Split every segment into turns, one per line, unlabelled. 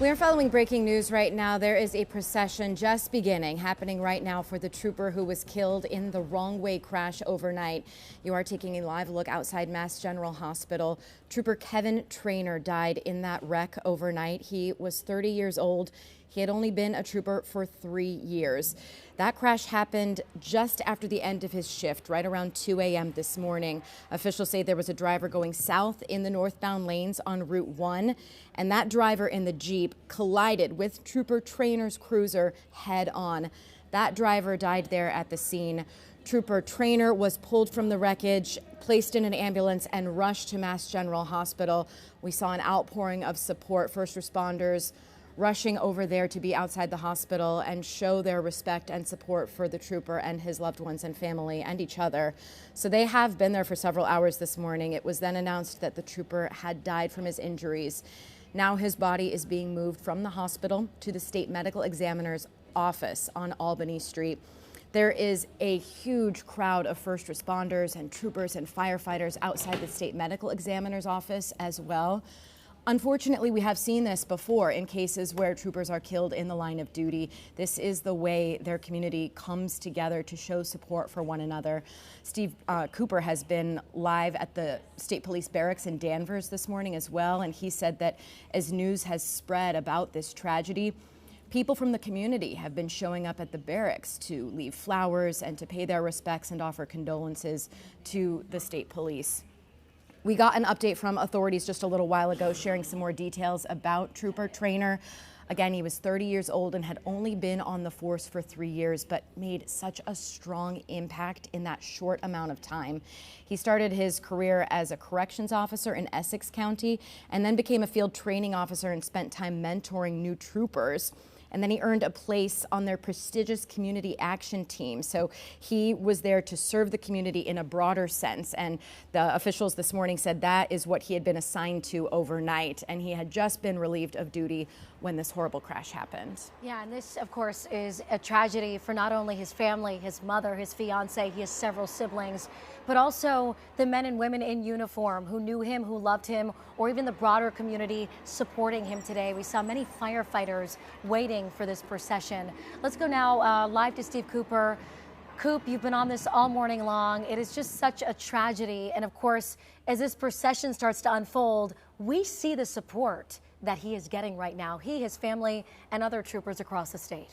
We're following breaking news right now. There is a procession just beginning, happening right now for the trooper who was killed in the wrong way crash overnight. You are taking a live look outside Mass General Hospital. Trooper Kevin Trainor died in that wreck overnight. He was 30 years old. He had only been a trooper for 3 years. That crash happened just after the end of his shift, right around 2 a.m. this morning. Officials say there was a driver going south in the northbound lanes on Route 1, and that driver in the Jeep collided with Trooper Trainor's cruiser head on. That driver died there at the scene. Trooper Trainor was pulled from the wreckage, placed in an ambulance, and rushed to Mass General Hospital. We saw an outpouring of support. First responders rushing over there to be outside the hospital and show their respect and support for the trooper and his loved ones and family and each other. So they have been there for several hours this morning. It was then announced that the trooper had died from his injuries. Now his body is being moved from the hospital to the state medical examiner's office on Albany Street. There is a huge crowd of first responders and troopers and firefighters outside the state medical examiner's office as well. Unfortunately, we have seen this before in cases where troopers are killed in the line of duty. This is the way their community comes together to show support for one another. Steve Cooper has been live at the State Police Barracks in Danvers this morning as well, and he said that as news has spread about this tragedy, people from the community have been showing up at the barracks to leave flowers and to pay their respects and offer condolences to the state police. We got an update from authorities just a little while ago sharing some more details about Trooper Trainor. Again, he was 30 years old and had only been on the force for 3 years, but made such a strong impact in that short amount of time. He started his career as a corrections officer in Essex County and then became a field training officer and spent time mentoring new troopers. And then he earned a place on their prestigious community action team. So he was there to serve the community in a broader sense. And the officials this morning said that is what he had been assigned to overnight. And he had just been relieved of duty when this horrible crash happened.
Yeah, and this, of course, is a tragedy for not only his family, his mother, his fiance, he has several siblings, but also the men and women in uniform who knew him, who loved him, or even the broader community supporting him today. We saw many firefighters waiting for this procession. Let's go now live to Steve Cooper. Coop, you've been on this all morning long. It is just such a tragedy. And of course, as this procession starts to unfold, we see the support that he is getting right now. He, his family, and other troopers across the state.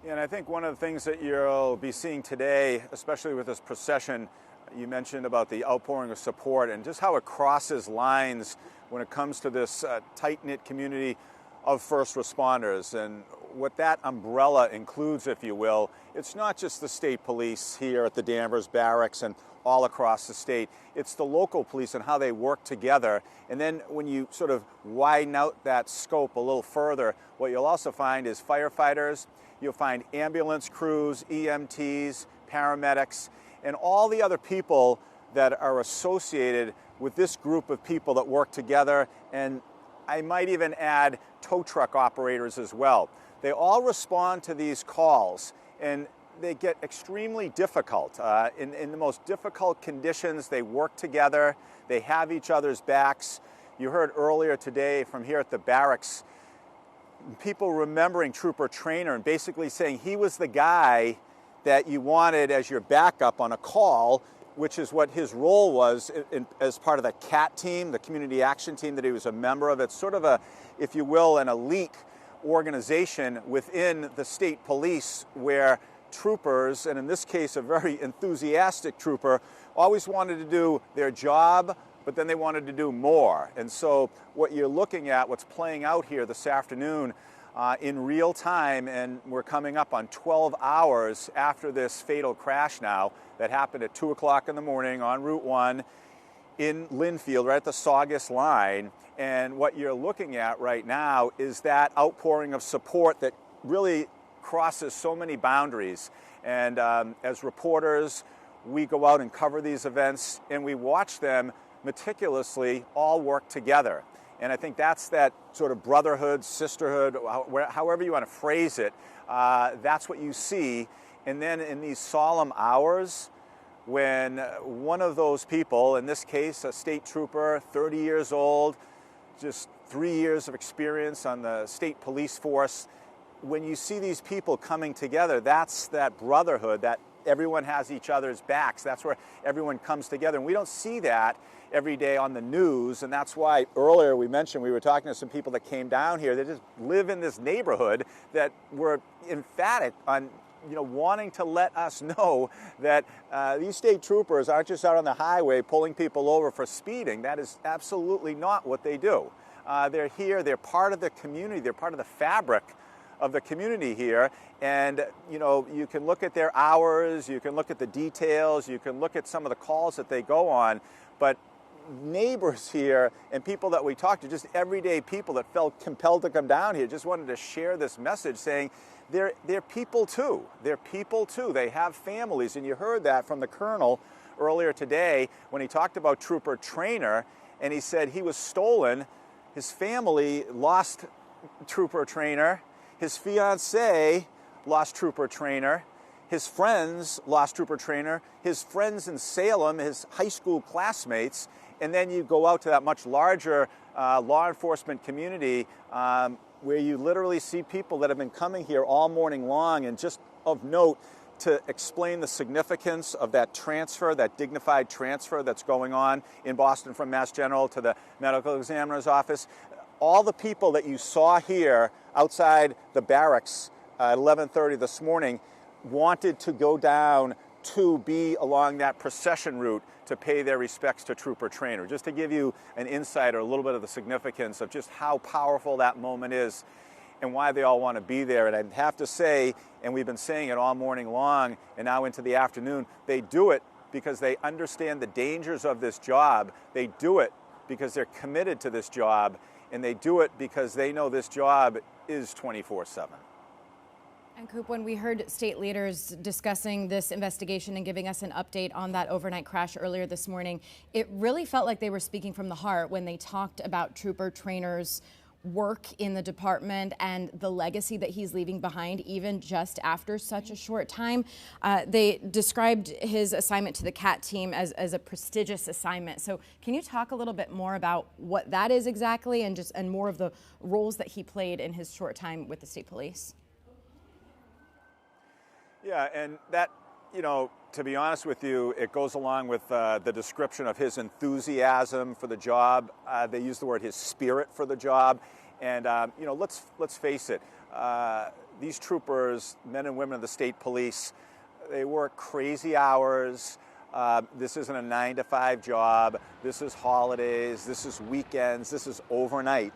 Yeah, and I think one of the things that you'll be seeing today, especially with this procession, you mentioned about the outpouring of support and just how it crosses lines when it comes to this tight-knit community of first responders. And what that umbrella includes, if you will, it's not just the state police here at the Danvers Barracks and all across the state. It's the local police and how they work together. And then when you sort of widen out that scope a little further, what you'll also find is firefighters, you'll find ambulance crews, EMTs, paramedics, and all the other people that are associated with this group of people that work together. And I might even add tow truck operators as well. They all respond to these calls, and they get extremely difficult. In the most difficult conditions, they work together, they have each other's backs. You heard earlier today from here at the barracks, people remembering Trooper Trainor and basically saying he was the guy that you wanted as your backup on a call, which is what his role was as part of the CAT team, the community action team that he was a member of. It's sort of a, if you will, an elite organization within the state police where troopers, and in this case a very enthusiastic trooper, always wanted to do their job, but then they wanted to do more. And so what you're looking at, what's playing out here this afternoon in real time, and we're coming up on 12 hours after this fatal crash now that happened at 2 o'clock in the morning on Route 1 in Lynnfield, right at the Saugus line. And what you're looking at right now is that outpouring of support that really crosses so many boundaries. And as reporters, we go out and cover these events, and we watch them meticulously all work together. And I think that's that sort of brotherhood, sisterhood, however you want to phrase it, that's what you see. And then in these solemn hours, when one of those people, in this case a state trooper, 30 years old, just 3 years of experience on the state police force. When you see these people coming together, that's that brotherhood, that everyone has each other's backs. That's where everyone comes together. And we don't see that every day on the news. And that's why earlier we mentioned we were talking to some people that came down here that just live in this neighborhood that were emphatic on wanting to let us know that these state troopers aren't just out on the highway pulling people over for speeding. That is absolutely not what they do. They're here, they're part of the community, they're part of the fabric of the community here, and you can look at their hours, you can look at the details, you can look at some of the calls that they go on, but neighbors here and people that we talked to, just everyday people that felt compelled to come down here, just wanted to share this message saying they're people too. They're people too. They have families, and you heard that from the colonel earlier today when he talked about Trooper Trainor, and he said he was stolen. His family lost Trooper Trainor. His fiancée lost Trooper Trainor. His friends lost Trooper Trainor. His friends in Salem, his high school classmates, and then you go out to that much larger law enforcement community where you literally see people that have been coming here all morning long. And just of note, to explain the significance of that transfer, that dignified transfer that's going on in Boston from Mass General to the medical examiner's office, all the people that you saw here outside the barracks at 11:30 this morning wanted to go down to be along that procession route to pay their respects to Trooper Trainor. Just to give you an insight or a little bit of the significance of just how powerful that moment is and why they all want to be there. And I'd have to say, and we've been saying it all morning long and now into the afternoon, they do it because they understand the dangers of this job. They do it because they're committed to this job, and they do it because they know this job is 24/7.
And Coop, when we heard state leaders discussing this investigation and giving us an update on that overnight crash earlier this morning, it really felt like they were speaking from the heart when they talked about Trooper Trainor's work in the department and the legacy that he's leaving behind, even just after such a short time. They described his assignment to the CAT team as a prestigious assignment. So can you talk a little bit more about what that is exactly, and more of the roles that he played in his short time with the state police?
Yeah, and that, to be honest with you, it goes along with the description of his enthusiasm for the job. They use the word his spirit for the job. And, let's face it, these troopers, men and women of the state police, they work crazy hours. This isn't a 9-to-5 job. This is holidays. This is weekends. This is overnight.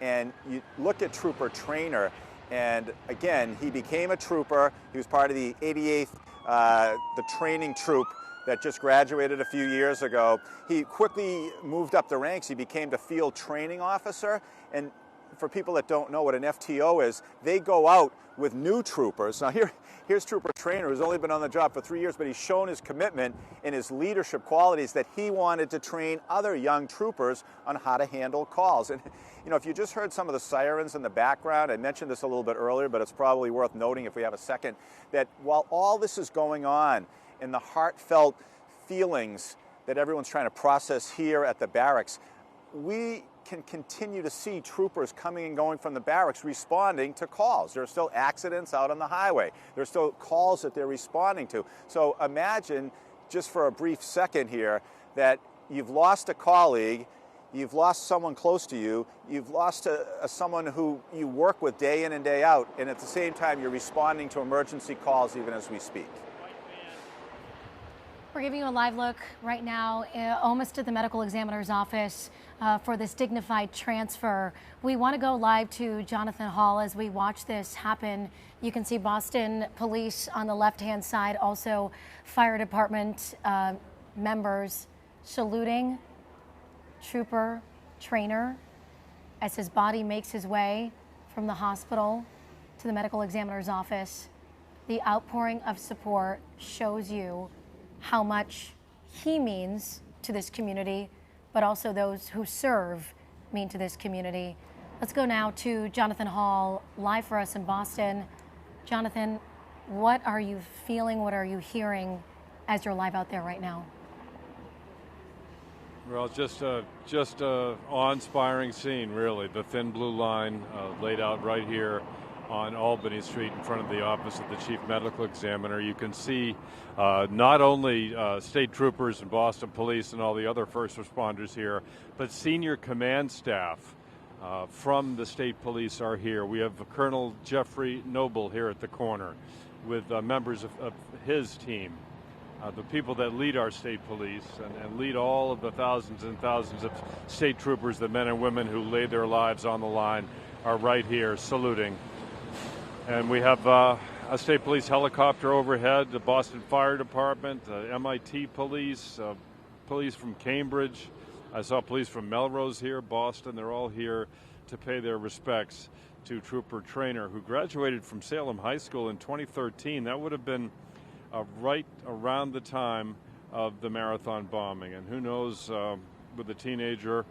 And you look at Trooper Trainor, and again, he became a trooper. He was part of the 88th, the training troop that just graduated a few years ago. He quickly moved up the ranks. He became the field training officer. And for people that don't know what an FTO is, they go out with new troopers. Now here's Trooper Trainor, who's only been on the job for 3 years, but he's shown his commitment and his leadership qualities that he wanted to train other young troopers on how to handle calls. And if you just heard some of the sirens in the background, I mentioned this a little bit earlier, but it's probably worth noting if we have a second, that while all this is going on and the heartfelt feelings that everyone's trying to process here at the barracks, we can continue to see troopers coming and going from the barracks responding to calls. There are still accidents out on the highway. There are still calls that they're responding to. So imagine, just for a brief second here, that you've lost a colleague, you've lost someone close to you, you've lost someone who you work with day in and day out, and at the same time you're responding to emergency calls even as we speak.
We're giving you a live look right now, almost at the medical examiner's office for this dignified transfer. We want to go live to Jonathan Hall as we watch this happen. You can see Boston Police on the left-hand side, also fire department members saluting Trooper Trainor as his body makes his way from the hospital to the medical examiner's office. The outpouring of support shows you how much he means to this community, but also those who serve mean to this community. Let's go now to Jonathan Hall, live for us in Boston. Jonathan, what are you feeling? What are you hearing as you're live out there right now?
Well, just a awe-inspiring scene, really. The thin blue line laid out right here on Albany Street in front of the office of the Chief Medical Examiner. You can see not only state troopers and Boston Police and all the other first responders here, but senior command staff from the state police are here. We have Colonel Jeffrey Noble here at the corner with members of his team. The people that lead our state police and lead all of the thousands and thousands of state troopers, the men and women who laid their lives on the line, are right here saluting. And we have a state police helicopter overhead, the Boston Fire Department, MIT police, police from Cambridge. I saw police from Melrose here, Boston. They're all here to pay their respects to Trooper Trainor, who graduated from Salem High School in 2013. That would have been right around the time of the marathon bombing. And who knows, with a teenager,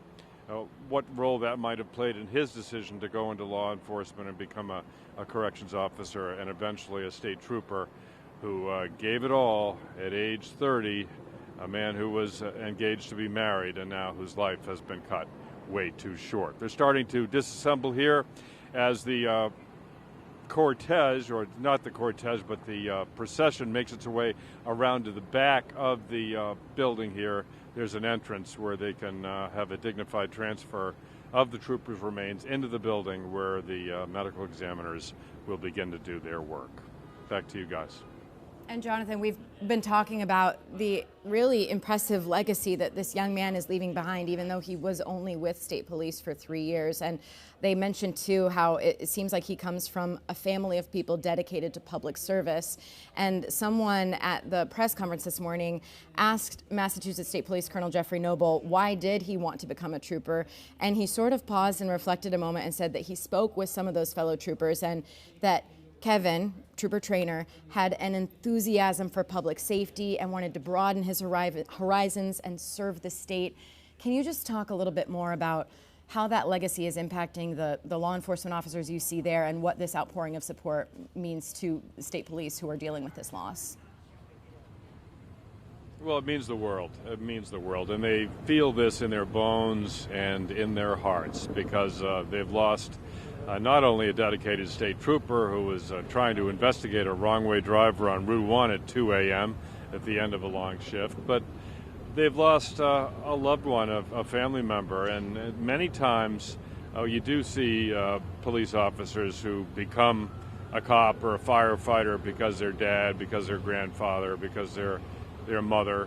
what role that might have played in his decision to go into law enforcement and become a corrections officer and eventually a state trooper who gave it all at age 30, a man who was engaged to be married and now whose life has been cut way too short. They're starting to disassemble here as the cortege, or not the cortege, but the procession makes its way around to the back of the building here. There's an entrance where they can have a dignified transfer of the troopers' remains into the building where the medical examiners will begin to do their work. Back to you guys.
And Jonathan, we've been talking about the really impressive legacy that this young man is leaving behind, even though he was only with state police for 3 years. And they mentioned, too, how it seems like he comes from a family of people dedicated to public service. And someone at the press conference this morning asked Massachusetts State Police Colonel Jeffrey Noble, why did he want to become a trooper? And he sort of paused and reflected a moment and said that he spoke with some of those fellow troopers and that Kevin, Trooper Trainor, had an enthusiasm for public safety and wanted to broaden his horizons and serve the state. Can you just talk a little bit more about how that legacy is impacting the law enforcement officers you see there and what this outpouring of support means to the state police who are dealing with this loss?
Well, it means the world. It means the world. And they feel this in their bones and in their hearts because they've lost not only a dedicated state trooper who was trying to investigate a wrong-way driver on Route 1 at 2 a.m. at the end of a long shift, but they've lost a loved one, a family member, and many times you do see police officers who become a cop or a firefighter because their dad, because their grandfather, because their mother,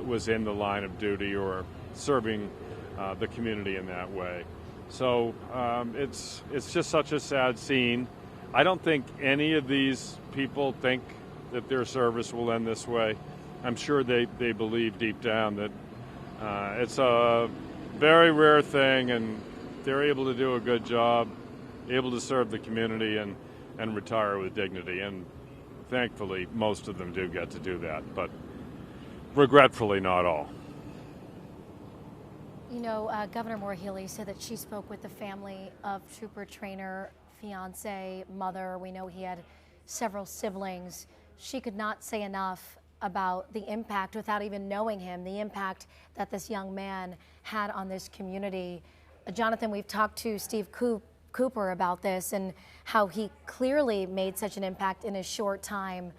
was in the line of duty or serving the community in that way. So it's just such a sad scene. I don't think any of these people think that their service will end this way. I'm sure they believe deep down that it's a very rare thing and they're able to do a good job, able to serve the community and retire with dignity. And thankfully, most of them do get to do that, but regretfully, not all.
You know, Governor Maura Healey said that she spoke with the family of Trooper Trainor, fiance, mother. We know he had several siblings. She could not say enough about the impact, without even knowing him, the impact that this young man had on this community. Jonathan, we've talked to Steve Cooper about this and how he clearly made such an impact in a short time,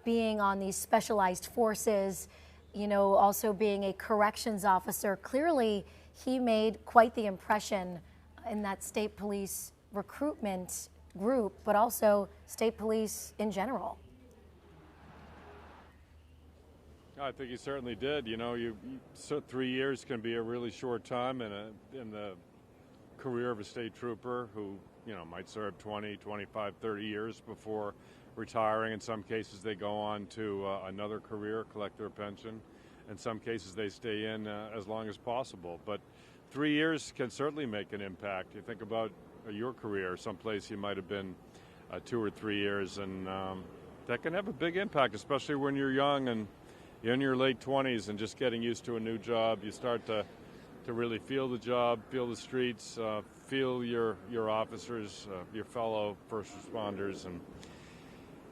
being on these specialized forces, also being a corrections officer. Clearly, he made quite the impression in that state police recruitment group, but also state police in general.
I think he certainly did. 3 years can be a really short time in the career of a state trooper who, might serve 20, 25, 30 years before retiring. In some cases, they go on to another career, collect their pension. In some cases, they stay in as long as possible. But 3 years can certainly make an impact. You think about your career, someplace you might have been 2 or 3 years, and that can have a big impact, especially when you're young and you're in your late 20s and just getting used to a new job. You start to really feel the job, feel the streets, feel your officers, your fellow first responders, and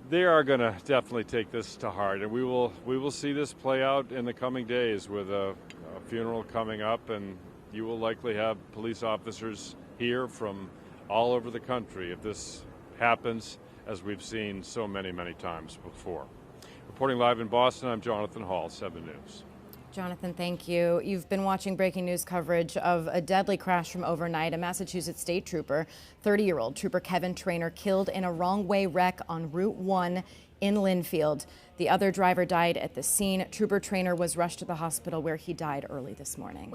they are going to definitely take this to heart. And we will see this play out in the coming days with a a funeral coming up, and you will likely have police officers here from all over the country if this happens, as we've seen so many, many times before. Reporting live in Boston, I'm Jonathan Hall, 7 News.
Jonathan, thank you. You've been watching breaking news coverage of a deadly crash from overnight. A Massachusetts state trooper, 30-year-old Trooper Kevin Trainor, killed in a wrong-way wreck on Route 1 in Lynnfield. The other driver died at the scene. Trooper Trainor was rushed to the hospital where he died early this morning.